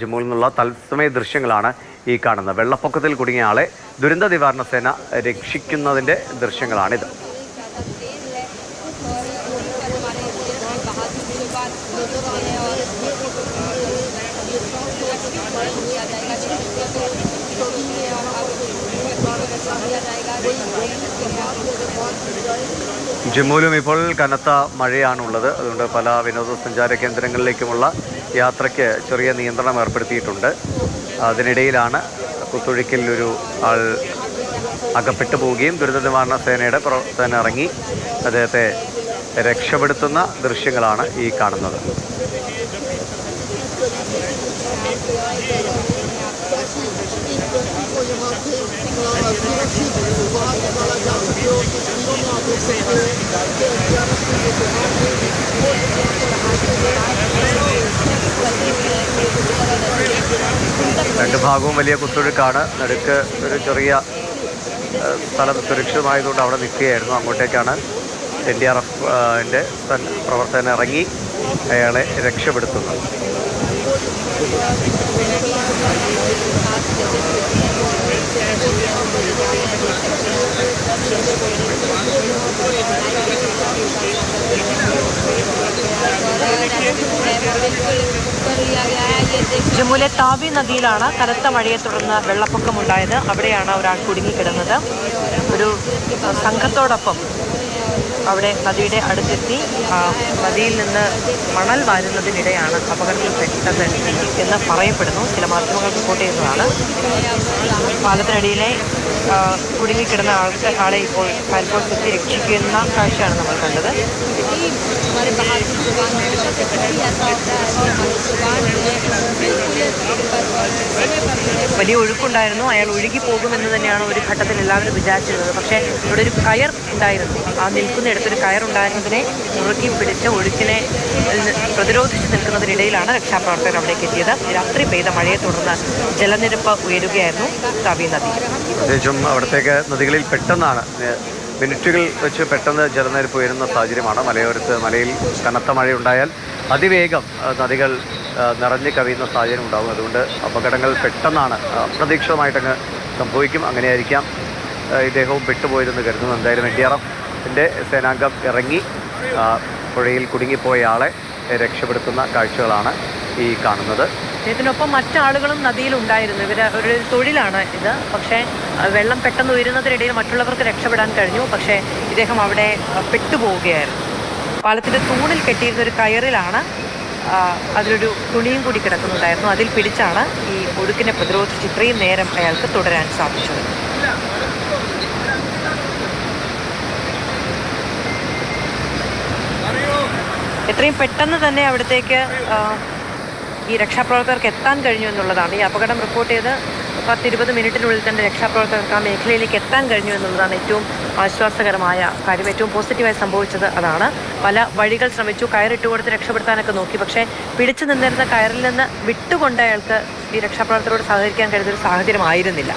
ജമ്മുവിൽ നിന്നുള്ള തത്സമയ ദൃശ്യങ്ങളാണ് ഈ കാണുന്നത്. വെള്ളപ്പൊക്കത്തിൽ കുടുങ്ങിയ ആളെ ദുരന്ത നിവാരണ സേന രക്ഷിക്കുന്നതിൻ്റെ ദൃശ്യങ്ങളാണിത്. ജമ്മുവിലും ഇപ്പോൾ കനത്ത മഴയാണുള്ളത്. അതുകൊണ്ട് പല വിനോദസഞ്ചാര കേന്ദ്രങ്ങളിലേക്കുമുള്ള യാത്രയ്ക്ക് ചെറിയ നിയന്ത്രണം ഏർപ്പെടുത്തിയിട്ടുണ്ട്. അതിനിടയിലാണ് കുത്തൊഴുക്കിൽ ഒരു ആൾ അകപ്പെട്ടു പോവുകയും ദുരന്ത നിവാരണ സേനയുടെ പ്രവർത്തനം ഇറങ്ങി അദ്ദേഹത്തെ രക്ഷപ്പെടുത്തുന്ന ദൃശ്യങ്ങളാണ് ഈ കാണുന്നത്. രണ്ട് ഭാഗവും വലിയ കുത്തൊഴുക്കാണ്. നടുക്ക് ഒരു ചെറിയ സ്ഥലം സുരക്ഷിതമായതുകൊണ്ട് അവിടെ നിൽക്കുകയായിരുന്നു. അങ്ങോട്ടേക്കാണ് NDRFൻ്റെ പ്രവർത്തനം ഇറങ്ങി അയാളെ രക്ഷപ്പെടുത്തുന്നത്. ജമ്മുവിലെ താവി നദിയിലാണ് കനത്ത മഴയെ തുടർന്ന് വെള്ളപ്പൊക്കമുണ്ടായത്. അവിടെയാണ് ഒരാൾ കുടുങ്ങിക്കിടന്നത്. ഒരു സംഘത്തോടൊപ്പം അവിടെ നദിയുടെ അടുത്തെത്തി നദിയിൽ നിന്ന് മണൽ വാരുന്നതിനിടെയാണ് അപകടത്തിൽപ്പെട്ടത് എന്ന് പറയപ്പെടുന്നു. ചില മാധ്യമങ്ങൾ റിപ്പോർട്ട് ചെയ്യുന്നതാണ്. പാലത്തിനടിയിലെ കുടുങ്ങിക്കിടന്ന ആളെ ഇപ്പോൾ ഫയർഫോഴ്സ് എത്തി രക്ഷിക്കുന്ന കാഴ്ചയാണ് നമ്മൾ കണ്ടത്. വലിയ ഒഴുക്കുണ്ടായിരുന്നു. അയാൾ ഒഴുകി പോകുമെന്ന് തന്നെയാണ് ഒരു ഘട്ടത്തിൽ എല്ലാവരും വിചാരിച്ചിരുന്നത്. പക്ഷേ ഇവിടെ ഒരു കയർ ഉണ്ടായിരുന്നു. ആ നിൽക്കുന്നിടത്തൊരു കയറുണ്ടായിരുന്നതിനെ മുറുക്കി പിടിച്ച് ഒഴുക്കിനെ പ്രതിരോധിച്ച് നിൽക്കുന്നതിനിടയിലാണ് രക്ഷാപ്രവർത്തകർ അവിടേക്ക് എത്തിയത്. രാത്രി പെയ്ത മഴയെ തുടർന്ന് ജലനിരപ്പ് ഉയരുകയായിരുന്നു താവി നദി. പ്രത്യേകിച്ചും അവിടത്തേക്ക് നദികളിൽ പെട്ടെന്നാണ് മിനിറ്റുകൾ വെച്ച് പെട്ടെന്ന് ജലനിരപ്പ് ഉയരുന്ന സാഹചര്യമാണ്. മലയിൽ കനത്ത മഴയുണ്ടായാൽ അതിവേഗം നദികൾ നിറഞ്ഞു കവിയുന്ന സാഹചര്യം ഉണ്ടാകും. അതുകൊണ്ട് അപകടങ്ങൾ പെട്ടെന്നാണ് അപ്രതീക്ഷിതമായിട്ടങ്ങ് സംഭവിക്കും. അങ്ങനെയായിരിക്കാം ഇദ്ദേഹവും പെട്ടുപോയതെന്ന് കരുതുന്നു. എന്തായാലും NDRFൻ്റെ സേനാംഗം ഇറങ്ങി പുഴയിൽ കുടുങ്ങിപ്പോയ ആളെ രക്ഷപ്പെടുത്തുന്ന കാഴ്ചകളാണ് ഈ കാണുന്നത്. ഇതിനൊപ്പം മറ്റാളുകളും നദിയിലുണ്ടായിരുന്നു. ഒരു തൊഴിലാണ് ഇത്. പക്ഷേ വെള്ളം പെട്ടെന്ന് ഉയരുന്നതിനിടയിൽ മറ്റുള്ളവർക്ക് രക്ഷപ്പെടാൻ കഴിഞ്ഞു. പക്ഷേ ഇദ്ദേഹം അവിടെ പെട്ടുപോവുകയായിരുന്നു. പാലത്തിൻ്റെ തൂണിൽ കെട്ടിയിരുന്ന ഒരു കയറിലാണ് അതിലൊരു തുണിയും കൂടി കിടക്കുന്നുണ്ടായിരുന്നു. അതിൽ പിടിച്ചാണ് ഈ ഒഴുക്കിനെ പ്രതിരോധിച്ച് ഇത്രയും നേരം അയാൾക്ക് തുടരാൻ സാധിച്ചത്. എത്രയും പെട്ടെന്ന് തന്നെ അവിടത്തേക്ക് ഈ രക്ഷാപ്രവർത്തകർക്ക് എത്താൻ കഴിഞ്ഞു എന്നുള്ളതാണ്. ഈ അപകടം റിപ്പോർട്ട് ചെയ്ത് 10-20 മിനിറ്റിനുള്ളിൽ തന്നെ രക്ഷാപ്രവർത്തകർക്ക് ആ മേഖലയിലേക്ക് എത്താൻ കഴിഞ്ഞു എന്നുള്ളതാണ് ഏറ്റവും ആശ്വാസകരമായ കാര്യം. ഏറ്റവും പോസിറ്റീവായി സംഭവിച്ചത് അതാണ്. പല വഴികൾ ശ്രമിച്ചു, കയറിട്ട് കൊടുത്ത് രക്ഷപ്പെടുത്താനൊക്കെ നോക്കി. പക്ഷേ പിടിച്ചു നിന്നിരുന്ന കയറിൽ നിന്ന് വിട്ടുകൊണ്ട് അയാൾക്ക് ഈ രക്ഷാപ്രവർത്തകരോട് സഹകരിക്കാൻ കഴിയുന്നൊരു സാഹചര്യമായിരുന്നില്ല.